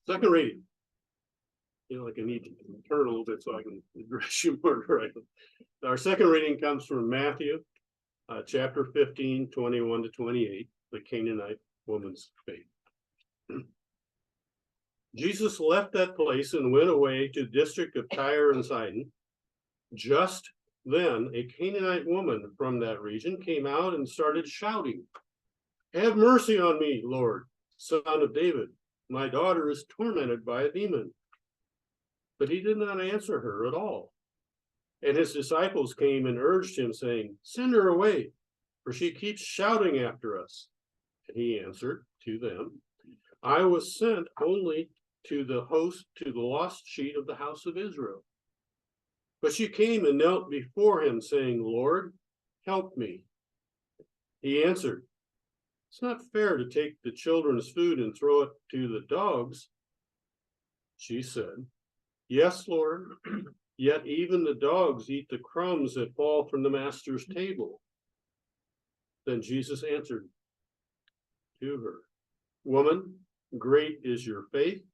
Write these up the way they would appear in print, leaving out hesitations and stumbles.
Second reading. Like I need to turn a little bit so I can address you more directly. Our second reading comes from Matthew, chapter 15, 21 to 28, the Canaanite woman's faith. Jesus left that place and went away to the district of Tyre and Sidon. Just then, a Canaanite woman from that region came out and started shouting, "Have mercy on me, Lord, Son of David. My daughter is tormented by a demon." But he did not answer her at all. And his disciples came and urged him, saying, "Send her away, for she keeps shouting after us." And he answered to them, "I was sent only to the lost sheep of the house of Israel." But she came and knelt before him, saying, "Lord, help me." He answered, "It's not fair to take the children's food and throw it to the dogs." She said, "Yes, Lord, yet even the dogs eat the crumbs that fall from the master's table." Then Jesus answered to her, "Woman, great is your faith.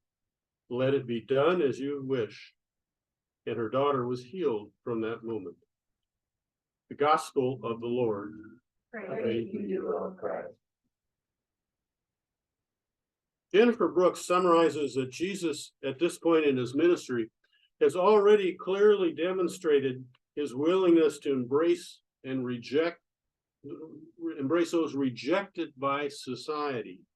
Let it be done as you wish." And her daughter was healed from that moment. The gospel of the Lord. Praise to you, Lord Christ. Jennifer Brooks summarizes that Jesus, at this point in his ministry, has already clearly demonstrated his willingness to embrace those rejected by society.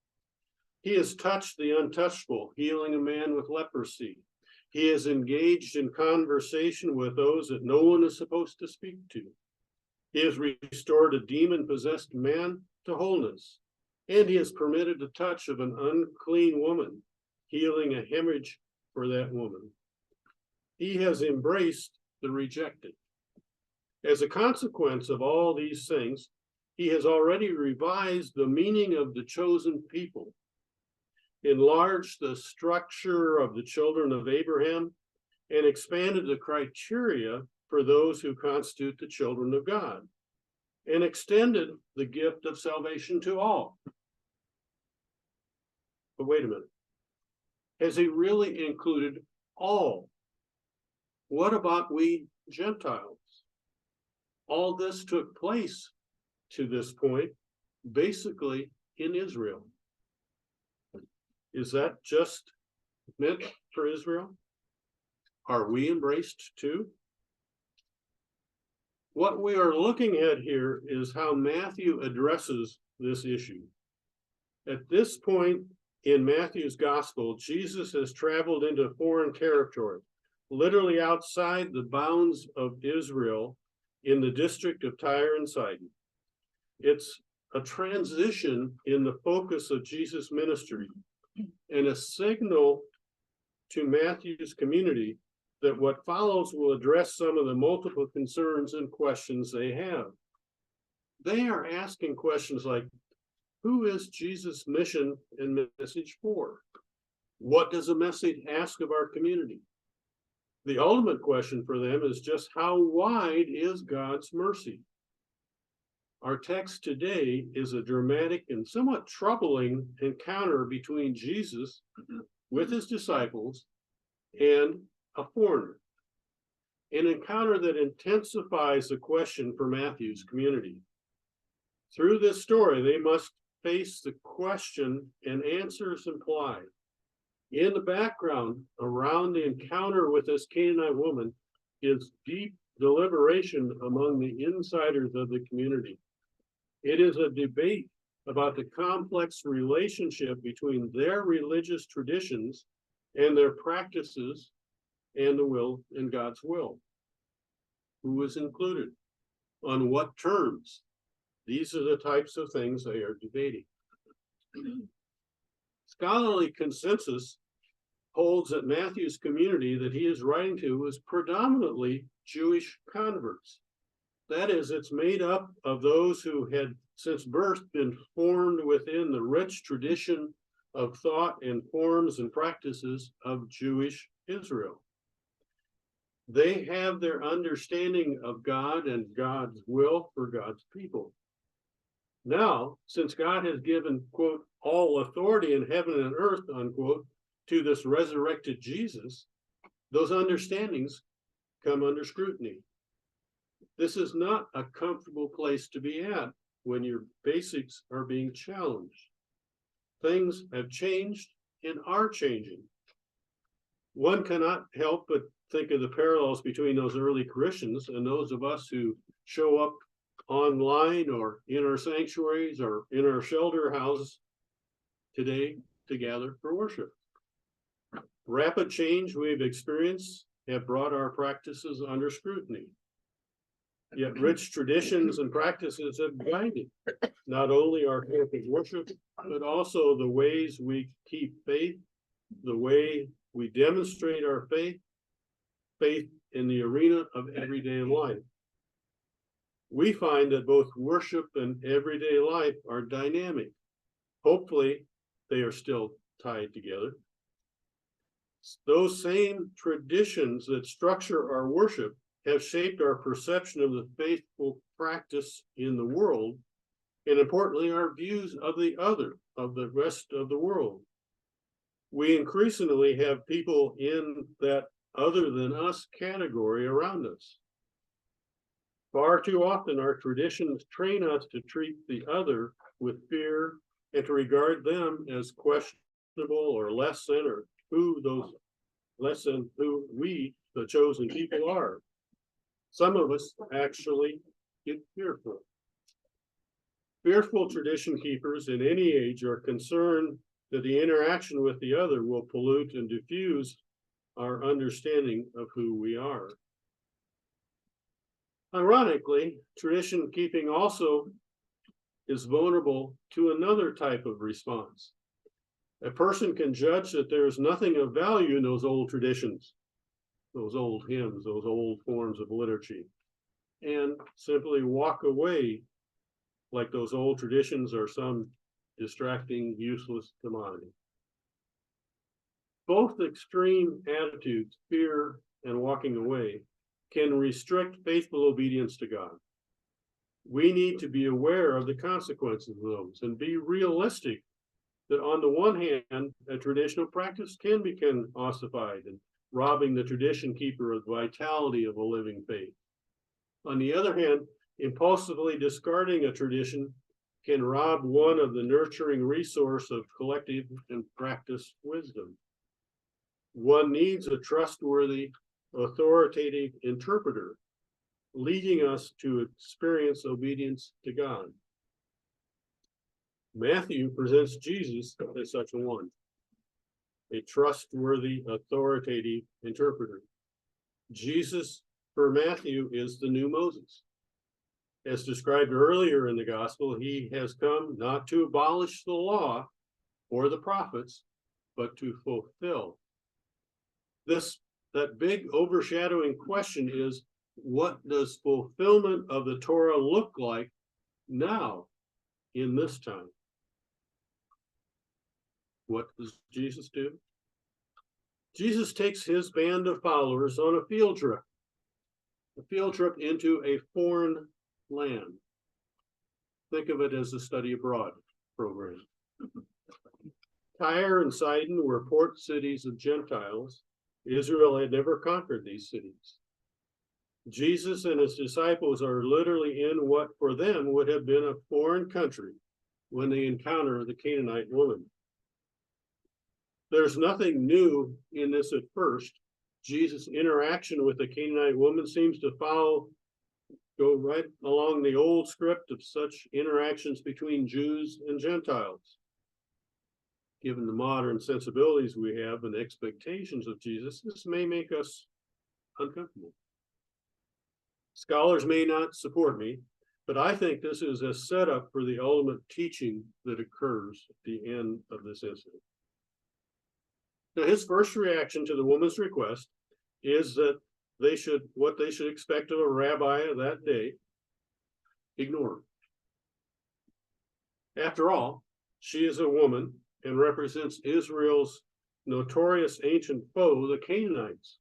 He has touched the untouchable, healing a man with leprosy. He is engaged in conversation with those that no one is supposed to speak to. He has restored a demon-possessed man to wholeness. And he has permitted the touch of an unclean woman, healing a hemorrhage for that woman. He has embraced the rejected. As a consequence of all these things, he has already revised the meaning of the chosen people, enlarged the structure of the children of Abraham, and expanded the criteria for those who constitute the children of God, and extended the gift of salvation to all. But wait a minute. Has he really included all? What about we Gentiles? All this took place to this point, basically in Israel. Is that just meant for Israel? Are we embraced too? What we are looking at here is how Matthew addresses this issue. At this point in Matthew's gospel, Jesus has traveled into foreign territory, literally outside the bounds of Israel in the district of Tyre and Sidon. It's a transition in the focus of Jesus' ministry and a signal to Matthew's community that what follows will address some of the multiple concerns and questions they have. They are asking questions like, who is Jesus' mission and message for? What does the message ask of our community? The ultimate question for them is just how wide is God's mercy? Our text today is a dramatic and somewhat troubling encounter between Jesus with his disciples and a foreigner. An encounter that intensifies the question for Matthew's community. Through this story, they must face the question and answers implied. In the background around the encounter with this Canaanite woman is deep deliberation among the insiders of the community. It is a debate about the complex relationship between their religious traditions and their practices and the will and God's will. Who is included? On what terms? These are the types of things they are debating. Scholarly consensus holds that Matthew's community that he is writing to was predominantly Jewish converts. That is, it's made up of those who had since birth been formed within the rich tradition of thought and forms and practices of Jewish Israel. They have their understanding of God and God's will for God's people. Now, since God has given, quote, all authority in heaven and earth, unquote, to this resurrected Jesus, those understandings come under scrutiny. This is not a comfortable place to be at when your basics are being challenged. Things have changed and are changing. One cannot help but think of the parallels between those early Christians and those of us who show up online or in our sanctuaries or in our shelter houses today to gather for worship. Rapid change we've experienced have brought our practices under scrutiny. Yet rich traditions and practices have guided not only our campus worship, but also the ways we keep faith, the way we demonstrate our faith in the arena of everyday life. We find that both worship and everyday life are dynamic. Hopefully, they are still tied together. Those same traditions that structure our worship have shaped our perception of the faithful practice in the world, and importantly, our views of the rest of the world. We increasingly have people in that other than us category around us. Far too often, our traditions train us to treat the other with fear and to regard them as questionable or less than, or less than who we, the chosen people, are. Some of us actually get fearful. Fearful tradition keepers in any age are concerned that the interaction with the other will pollute and diffuse our understanding of who we are. Ironically, tradition keeping also is vulnerable to another type of response. A person can judge that there is nothing of value in those old traditions, those old hymns, those old forms of liturgy, and simply walk away like those old traditions are some distracting, useless commodity. Both extreme attitudes, fear and walking away, can restrict faithful obedience to God. We need to be aware of the consequences of those and be realistic that on the one hand, a traditional practice can become ossified and robbing the tradition keeper of the vitality of a living faith. On the other hand, impulsively discarding a tradition can rob one of the nurturing resource of collective and practice wisdom. One needs a trustworthy, authoritative interpreter, leading us to experience obedience to God. Matthew presents Jesus as such a one, a trustworthy, authoritative interpreter. Jesus, for Matthew, is the new Moses. As described earlier in the gospel, he has come not to abolish the law or the prophets, but to fulfill. That big overshadowing question is, what does fulfillment of the Torah look like now in this time? What does Jesus do? Jesus takes his band of followers on a field trip into a foreign land. Think of it as a study abroad program. Tyre and Sidon were port cities of Gentiles. Israel had never conquered these cities. Jesus and his disciples are literally in what for them would have been a foreign country when they encounter the Canaanite woman. There's nothing new in this at first. Jesus' interaction with the Canaanite woman seems to go right along the old script of such interactions between Jews and Gentiles. Given the modern sensibilities we have and expectations of Jesus, this may make us uncomfortable. Scholars may not support me, but I think this is a setup for the ultimate teaching that occurs at the end of this incident. Now, his first reaction to the woman's request is that what they should expect of a rabbi of that day, ignore her. After all, she is a woman and represents Israel's notorious ancient foe, the Canaanites.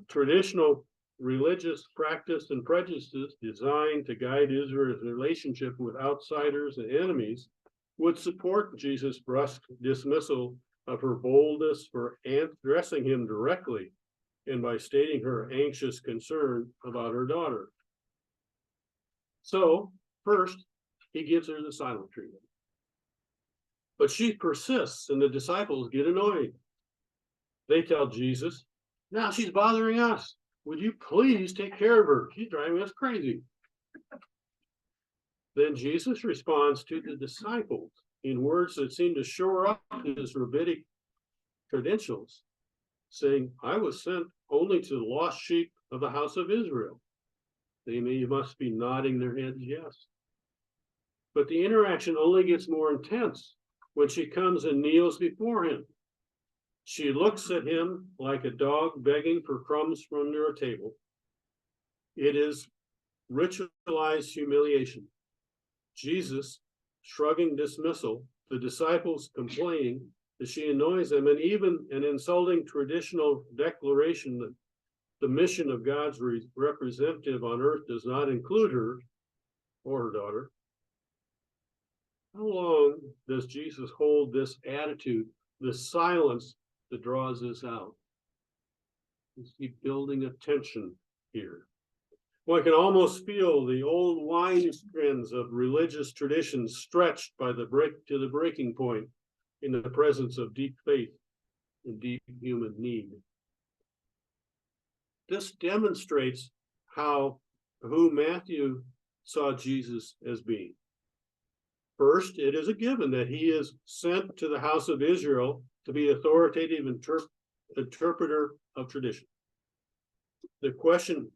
Traditional religious practice and prejudices designed to guide Israel's relationship with outsiders and enemies would support Jesus' brusque dismissal of her boldness for addressing him directly and by stating her anxious concern about her daughter. So, first, he gives her the silent treatment. But she persists, and the disciples get annoyed. They tell Jesus, now she's bothering us. Would you please take care of her? She's driving us crazy. Then Jesus responds to the disciples in words that seem to shore up his rabbinic credentials, saying, I was sent only to the lost sheep of the house of Israel. They must be nodding their heads yes. But the interaction only gets more intense when she comes and kneels before him. She looks at him like a dog begging for crumbs from under a table. It is ritualized humiliation. Jesus shrugging dismissal, the disciples complaining that she annoys them, and even an insulting traditional declaration that the mission of God's representative on earth does not include her or her daughter. How long does Jesus hold this attitude, this silence that draws this out? Is he building a tension here? One can almost feel the old wineskins of religious traditions stretched by to the breaking point in the presence of deep faith and deep human need. This demonstrates who Matthew saw Jesus as being. First, it is a given that he is sent to the house of Israel to be authoritative interpreter of tradition. The question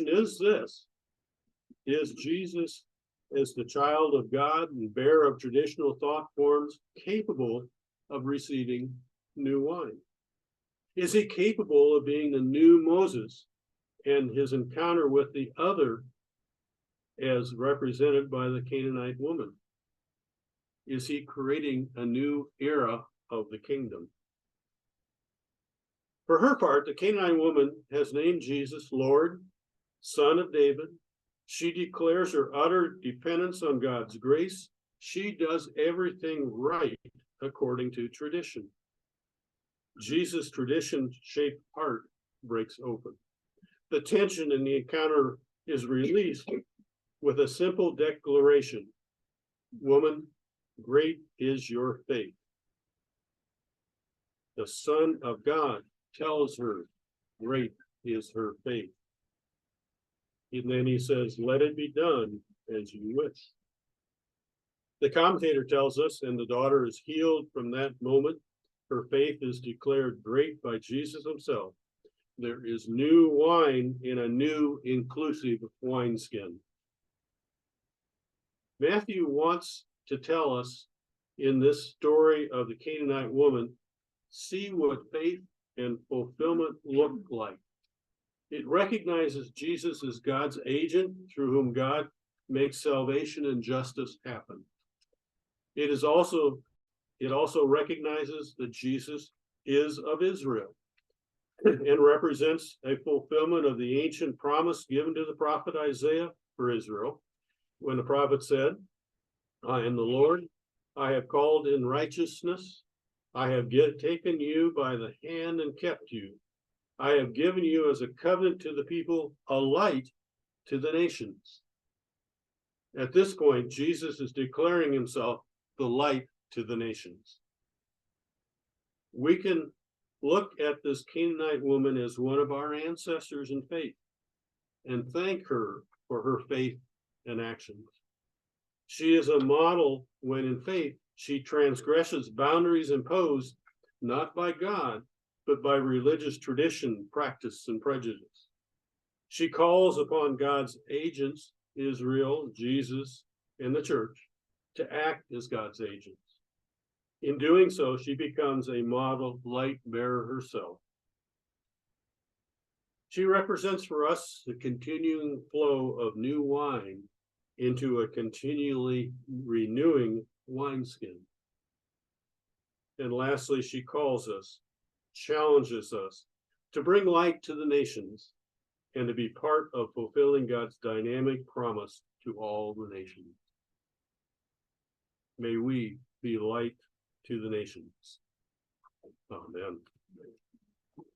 is this: is Jesus, as the child of God and bearer of traditional thought forms, capable of receiving new wine? Is he capable of being the new Moses and his encounter with the other as represented by the Canaanite woman? Is he creating a new era of the kingdom? For her part, the Canaanite woman has named Jesus Lord, Son of David. She declares her utter dependence on God's grace. She does everything right according to tradition. Jesus' tradition-shaped heart breaks open. The tension in the encounter is released with a simple declaration: woman, great is your faith. The Son of God tells her, great is her faith. And then he says, let it be done as you wish. The commentator tells us, and the daughter is healed from that moment. Her faith is declared great by Jesus himself. There is new wine in a new inclusive wineskin. Matthew wants to tell us in this story of the Canaanite woman, see what faith and fulfillment look like. It recognizes Jesus as God's agent through whom God makes salvation and justice happen. It also recognizes that Jesus is of Israel and represents a fulfillment of the ancient promise given to the prophet Isaiah for Israel, when the prophet said, I am the Lord, I have called in righteousness, I have taken you by the hand and kept you. I have given you as a covenant to the people, a light to the nations. At this point, Jesus is declaring himself the light to the nations. We can look at this Canaanite woman as one of our ancestors in faith and thank her for her faith and actions. She is a model when in faith she transgresses boundaries imposed not by God, but by religious tradition, practice, and prejudice. She calls upon God's agents, Israel, Jesus, and the church, to act as God's agents. In doing so, she becomes a model light bearer herself. She represents for us the continuing flow of new wine into a continually renewing wineskin. And lastly, she calls us, challenges us to bring light to the nations and to be part of fulfilling God's dynamic promise to all the nations. May we be light to the nations. Amen.